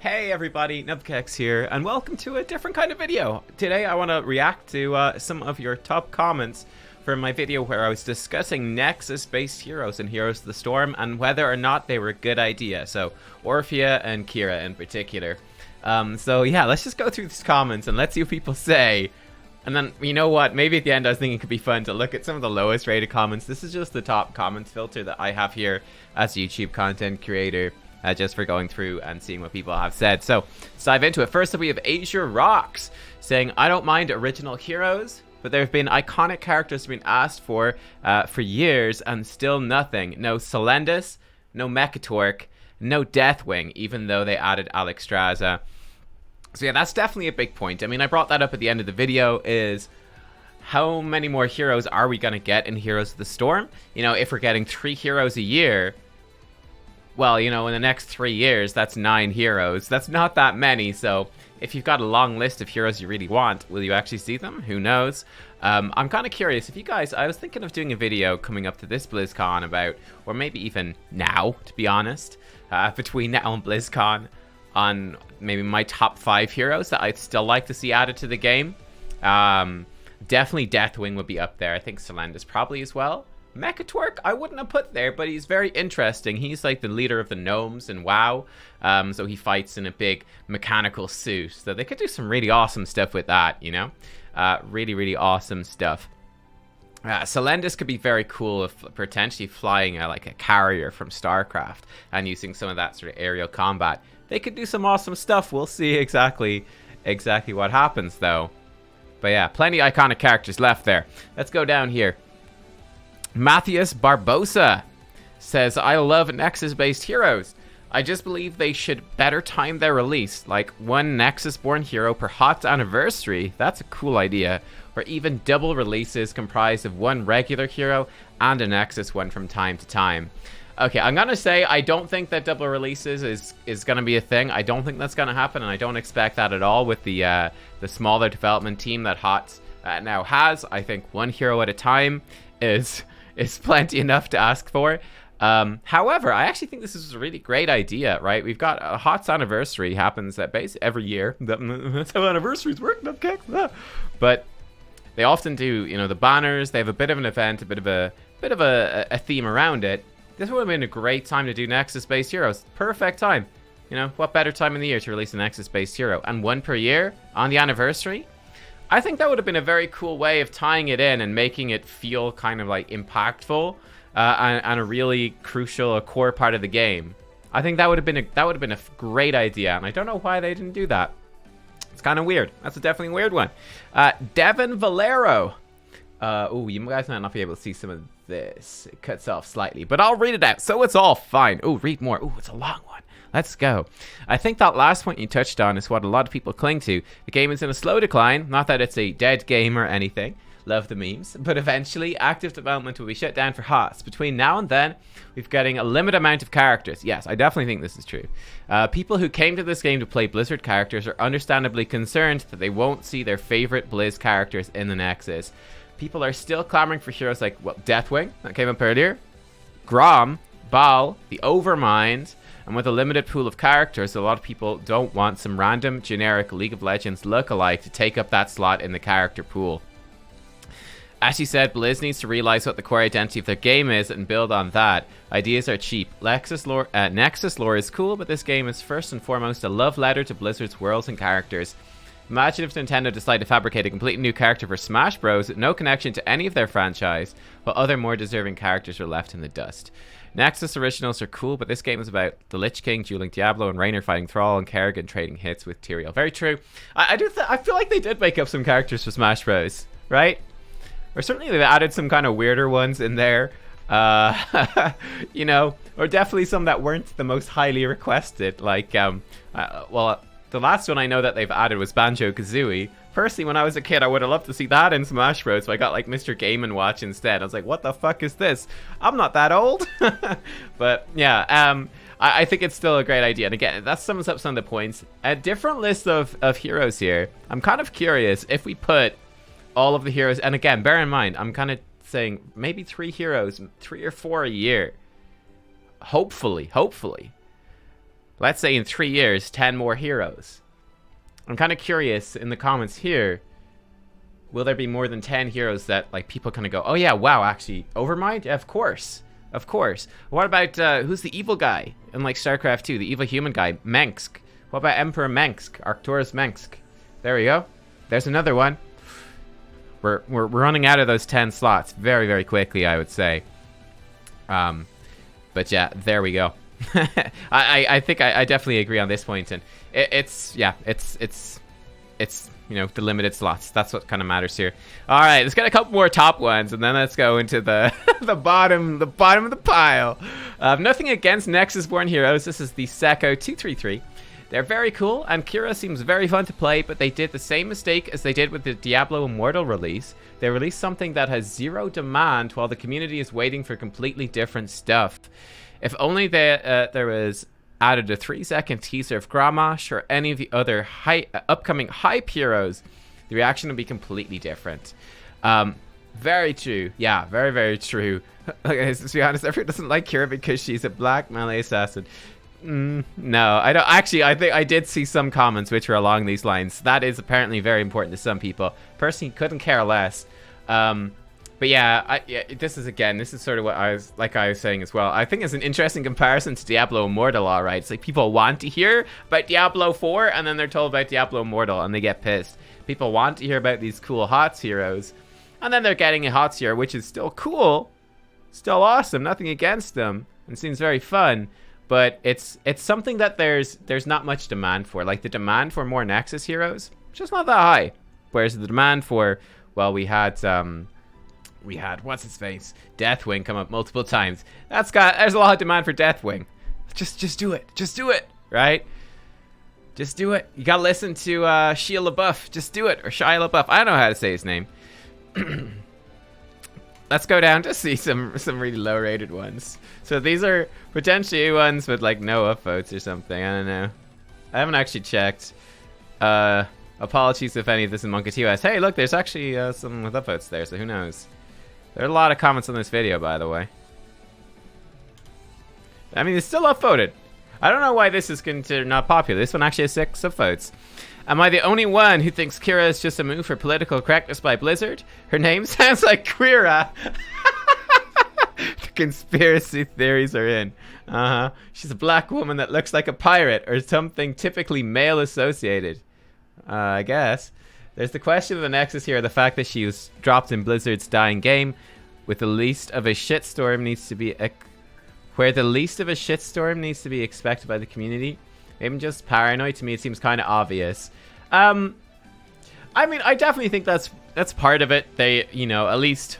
Hey everybody, Nubkeks here, and welcome to a different kind of video. Today I want to react to some of your top comments from my video where I was discussing Nexus-based heroes in Heroes of the Storm and whether or not they were a good idea. So, Orphea and Keira in particular. So yeah, let's just go through these comments and let's see what people say. And then, you know what, maybe at the end I was thinking it could be fun to look at some of the lowest rated comments. This is just the top comments filter that I have here as a YouTube content creator. Just for going through and seeing what people have said. So, let's dive into it. First up, we have Asia Rocks saying, I don't mind original heroes, but there have been iconic characters being asked for years and still nothing. No Celendis, no Mechatork, no Deathwing, even though they added Alexstrasza. So yeah, that's definitely a big point. I mean, I brought that up at the end of the video, is how many more heroes are we going to get in Heroes of the Storm? You know, if we're getting 3 heroes a year, well, you know, in the next 3 years, that's 9 heroes. That's not that many, so if you've got a long list of heroes you really want, will you actually see them? Who knows? I'm kind of curious, if you guys, I was thinking of doing a video coming up to this BlizzCon about, or maybe even now, to be honest, between now and BlizzCon, on maybe my top 5 heroes that I'd still like to see added to the game. Definitely Deathwing would be up there. I think Celendis probably as well. Mechatork, I wouldn't have put there, but he's very interesting. He's like the leader of the gnomes in WoW, so he fights in a big mechanical suit. So they could do some really awesome stuff with that, you know? Really awesome stuff. Celendis could be very cool if potentially flying like a carrier from StarCraft and using some of that sort of aerial combat. They could do some awesome stuff. We'll see exactly what happens, though. But yeah, plenty of iconic characters left there. Let's go down here. Matthias Barbosa says, I love Nexus-based heroes. I just believe they should better time their release, like one Nexus-born hero per HotS anniversary. That's a cool idea. Or even double releases comprised of one regular hero and a Nexus one from time to time. Okay, I'm going to say I don't think that double releases is going to be a thing. I don't think that's going to happen, and I don't expect that at all with the smaller development team that HotS now has. I think one hero at a time is plenty enough to ask for. However, I actually think this is a really great idea, right? We've got a HotS anniversary happens at base every year. That's how anniversaries work, Nubkeks. But they often do, you know, the banners. They have a bit of an event, a bit of a theme around it. This would have been a great time to do Nexus-based heroes. Perfect time. You know, what better time in the year to release a Nexus-based hero? And one per year on the anniversary? I think that would have been a very cool way of tying it in and making it feel kind of like impactful and a really crucial, a core part of the game. I think that would have been a great idea, and I don't know why they didn't do that. It's kind of weird. That's a definitely weird one. Devin Valero. Oh, you guys might not be able to see some of this. It cuts off slightly, but I'll read it out, so it's all fine. Oh, read more. Oh, it's a long one. Let's go. I think that last point you touched on is what a lot of people cling to. The game is in a slow decline. Not that it's a dead game or anything. Love the memes. But eventually, active development will be shut down for HotS. Between now and then, we're getting a limited amount of characters. Yes, I definitely think this is true. People who came to this game to play Blizzard characters are understandably concerned that they won't see their favorite Blizz characters in the Nexus. People are still clamoring for heroes like, well, Deathwing, that came up earlier, Grom, Baal, the Overmind. And with a limited pool of characters, a lot of people don't want some random, generic League of Legends lookalike to take up that slot in the character pool. As she said, Blizz needs to realize what the core identity of their game is and build on that. Ideas are cheap. Nexus lore is cool, but this game is first and foremost a love letter to Blizzard's worlds and characters. Imagine if Nintendo decided to fabricate a completely new character for Smash Bros. With no connection to any of their franchise, while other more deserving characters are left in the dust. Nexus originals are cool, but this game is about the Lich King dueling Diablo and Raynor fighting Thrall and Kerrigan trading hits with Tyrael. Very true. I feel like they did make up some characters for Smash Bros, right? Or certainly they've added some kind of weirder ones in there. You know, or definitely some that weren't the most highly requested. Like, well, the last one I know that they've added was Banjo-Kazooie. Personally, when I was a kid, I would have loved to see that in Smash Bros. So I got like Mr. Game & Watch instead. I was like, what the fuck is this? I'm not that old. But yeah, I think it's still a great idea. And again, that sums up some of the points. A different list of heroes here. I'm kind of curious if we put all of the heroes, and again, bear in mind, I'm kind of saying maybe 3 heroes, 3 or 4 a year. Hopefully. let's say in 3 years, 10 more heroes. I'm kind of curious in the comments here, will there be more than 10 heroes that like people kind of go, oh yeah, wow, actually, Overmind? Yeah, of course. Of course. What about, who's the evil guy in like StarCraft 2? The evil human guy, Mengsk. What about Emperor Mengsk? Arcturus Mengsk. There we go. There's another one. We're running out of those 10 slots very, very quickly, I would say. But yeah, there we go. I think I definitely agree on this point, and it's you know, the limited slots. That's what kind of matters here. All right, let's get a couple more top ones, and then let's go into the the bottom of the pile. Nothing against Nexus born heroes. This is the Seko 233. They're very cool, and Keira seems very fun to play, but they did the same mistake as they did with the Diablo Immortal release. They released something that has zero demand while the community is waiting for completely different stuff. If only there was added a 3-second teaser of Gramash or any of the other upcoming hype heroes, the reaction would be completely different. Very true. Yeah, very, very true. To be honest, everyone doesn't like Keira because she's a black melee assassin. No, I don't. Actually, I think I did see some comments which were along these lines. That is apparently very important to some people. Personally, couldn't care less. But yeah, this is sort of what I was saying as well. I think it's an interesting comparison to Diablo Immortal, all right. It's like people want to hear about Diablo 4, and then they're told about Diablo Immortal, and they get pissed. People want to hear about these cool HotS heroes, and then they're getting a HotS hero, which is still cool, still awesome, nothing against them, and seems very fun. But it's something that there's not much demand for. Like, the demand for more Nexus heroes, just not that high. Whereas the demand for, well, we had what's his face, Deathwing come up multiple times. There's a lot of demand for Deathwing. Just do it, right? Just do it. You gotta listen to Shia LaBeouf. Just do it, or Shia LaBeouf. I don't know how to say his name. Let's go down to see some really low rated ones. So these are potentially ones with like no upvotes or something. I don't know. I haven't actually checked. Apologies if any of this is Monkey TOS. Hey, look, there's actually some with upvotes there, so who knows? There are a lot of comments on this video, by the way. I mean, it's still upvoted. I don't know why this is considered not popular. This one actually has 6 upvotes. Am I the only one who thinks Keira is just a move for political correctness by Blizzard? Her name sounds like Keira. The conspiracy theories are in. She's a black woman that looks like a pirate or something typically male associated. I guess. There's the question of the Nexus here, the fact that she was dropped in Blizzard's dying game with the least of a shitstorm needs to be where the least of a shitstorm needs to be expected by the community. Maybe I'm just paranoid. To me, it seems kind of obvious. I mean, I definitely think that's part of it. They, you know, at least,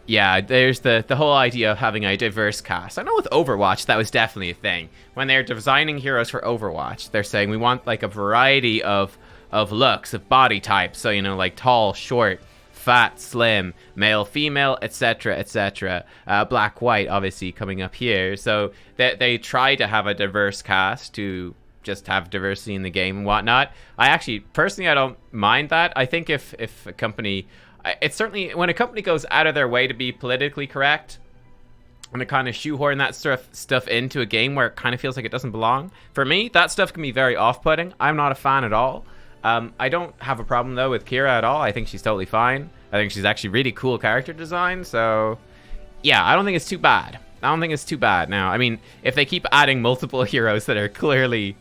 yeah, there's the whole idea of having a diverse cast. I know with Overwatch, that was definitely a thing. When they're designing heroes for Overwatch, they're saying we want like a variety of looks, of body types. So, you know, like tall, short, fat, slim, male, female, etc., etc. Black, white, obviously coming up here. So they try to have a diverse cast to just have diversity in the game and whatnot. I actually, personally, I don't mind that. I think if a company, it's certainly when a company goes out of their way to be politically correct and to kind of shoehorn that stuff into a game where it kind of feels like it doesn't belong. For me, that stuff can be very off-putting. I'm not a fan at all. I don't have a problem though with Keira at all. I think she's totally fine. I think she's actually really cool character design. So yeah, I don't think it's too bad. Now, I mean, if they keep adding multiple heroes that are clearly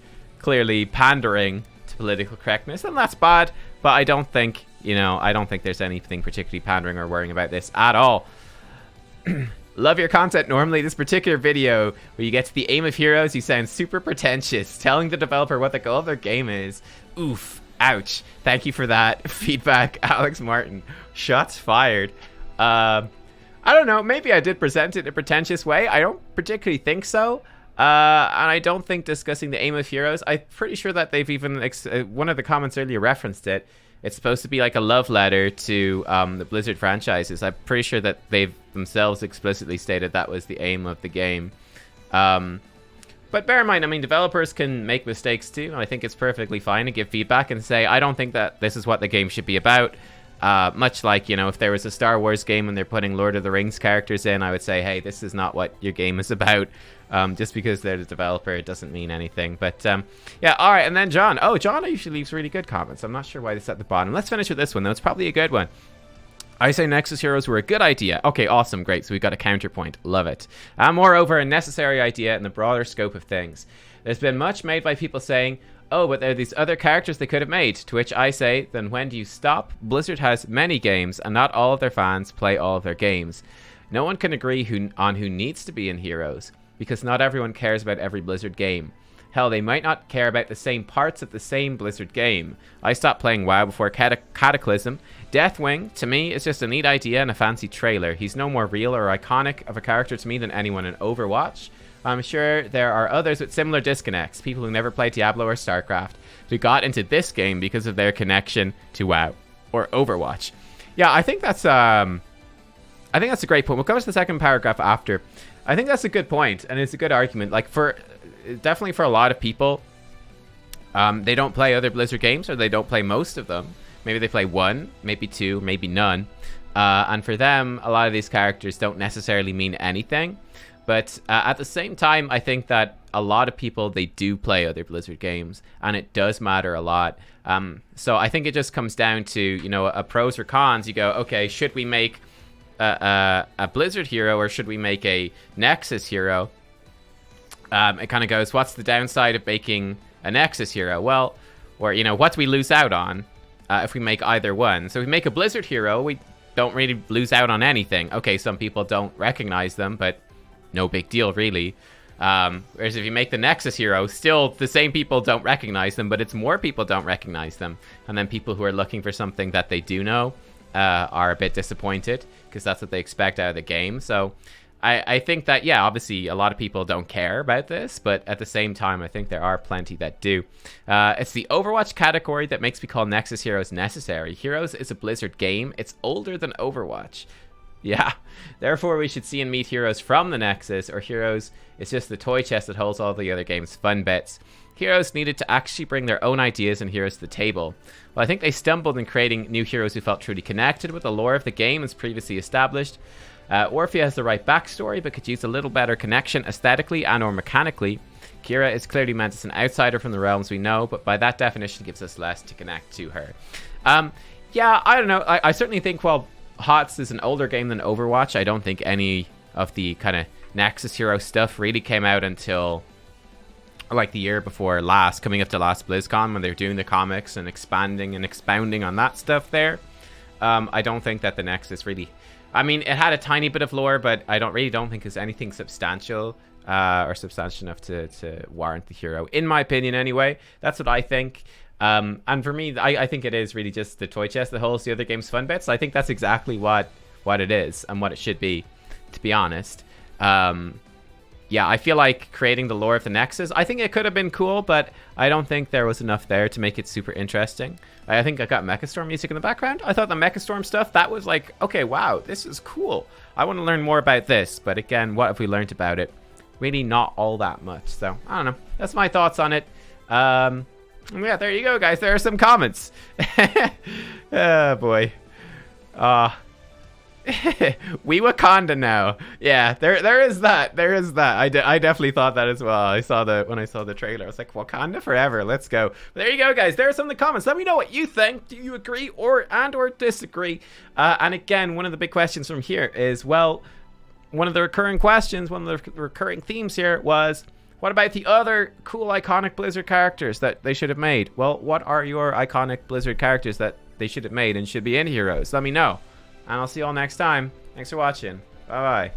pandering to political correctness, then that's bad. But I don't think, you know, I don't think there's anything particularly pandering or worrying about this at all. Love your content. Normally, this particular video where you get to the aim of heroes, you sound super pretentious, telling the developer what the goal of their game is. Oof. Ouch. Thank you for that feedback, Alex Martin. Shots fired. I don't know. Maybe I did present it in a pretentious way. I don't particularly think so. And I don't think discussing the aim of heroes, I'm pretty sure that they've even, one of the comments earlier referenced it. It's supposed to be like a love letter to the Blizzard franchises. I'm pretty sure that they've themselves explicitly stated that was the aim of the game. But bear in mind, I mean, developers can make mistakes too. I think it's perfectly fine to give feedback and say, I don't think that this is what the game should be about. Much like, you know, if there was a Star Wars game and they're putting Lord of the Rings characters in, I would say, hey, this is not what your game is about. Just because they're the developer, it doesn't mean anything. But yeah, all right. And then John. Oh, John usually leaves really good comments. I'm not sure why this is at the bottom. Let's finish with this one, though. It's probably a good one. I say Nexus heroes were a good idea. Okay, awesome, great. So we've got a counterpoint. Love it. Moreover, a necessary idea in the broader scope of things. There's been much made by people saying, oh, but there are these other characters they could have made. To which I say, then when do you stop? Blizzard has many games, and not all of their fans play all of their games. No one can agree on who needs to be in heroes, because not everyone cares about every Blizzard game. Hell, they might not care about the same parts of the same Blizzard game. I stopped playing WoW before Cataclysm. Deathwing, to me, is just a neat idea and a fancy trailer. He's no more real or iconic of a character to me than anyone in Overwatch. I'm sure there are others with similar disconnects, people who never played Diablo or StarCraft, who got into this game because of their connection to WoW or Overwatch. Yeah, I think that's a great point. We'll go to the second paragraph after. I think that's a good point, and it's a good argument. Like, definitely for a lot of people, they don't play other Blizzard games, or they don't play most of them. Maybe they play one, maybe two, maybe none. And for them, a lot of these characters don't necessarily mean anything. But at the same time, I think that a lot of people, they do play other Blizzard games, and it does matter a lot. So I think it just comes down to, you know, a pros or cons. You go, okay, should we make a Blizzard hero, or should we make a Nexus hero? It kind of goes, what's the downside of making a Nexus hero? Well, or, you know, what do we lose out on if we make either one? So if we make a Blizzard hero, we don't really lose out on anything. Okay, some people don't recognize them, but no big deal, really. Whereas if you make the Nexus hero, still the same people don't recognize them, but it's more people don't recognize them. And then people who are looking for something that they do know are a bit disappointed, because that's what they expect out of the game. So I think that, yeah, obviously a lot of people don't care about this, but at the same time, I think there are plenty that do. It's the Overwatch category that makes me call Nexus Heroes necessary. Heroes is a Blizzard game. It's older than Overwatch. Yeah, therefore we should see and meet heroes from the Nexus, or heroes is just the toy chest that holds all the other game's fun bits. Heroes needed to actually bring their own ideas and heroes to the table. Well, I think they stumbled in creating new heroes who felt truly connected with the lore of the game as previously established. Orphea has the right backstory, but could use a little better connection aesthetically and or mechanically. Keira is clearly meant as an outsider from the realms we know, but by that definition gives us less to connect to her. Yeah, I don't know. I certainly think, while HotS is an older game than Overwatch, I don't think any of the kind of Nexus hero stuff really came out until like the year before last, coming up to last BlizzCon, when they were doing the comics and expanding and expounding on that stuff there. I don't think that the Nexus really... I mean, it had a tiny bit of lore, but I don't think it's anything substantial or substantial enough to warrant the hero, in my opinion anyway. That's what I think. And for me, I think it is really just the toy chest that holds the other game's fun bits. I think that's exactly what it is and what it should be, to be honest. Yeah, I feel like creating the lore of the Nexus, I think it could have been cool, but I don't think there was enough there to make it super interesting. I think I got Mechastorm music in the background. I thought the Mechastorm stuff, that was like, okay, wow, this is cool. I want to learn more about this. But again, what have we learned about it? Really not all that much. So, I don't know. That's my thoughts on it. Yeah, there you go, guys. There are some comments. Oh, boy. We Wakanda now. Yeah, there is that. There is that. I definitely thought that as well. When I saw the trailer, I was like, Wakanda forever. Let's go. But there you go, guys. There are some of the comments. Let me know what you think. Do you agree or disagree? And again, one of the big questions from here is, well, one of the recurring questions, one of the recurring themes here was, what about the other cool iconic Blizzard characters that they should have made? Well, what are your iconic Blizzard characters that they should have made and should be in Heroes? Let me know. And I'll see you all next time. Thanks for watching. Bye-bye.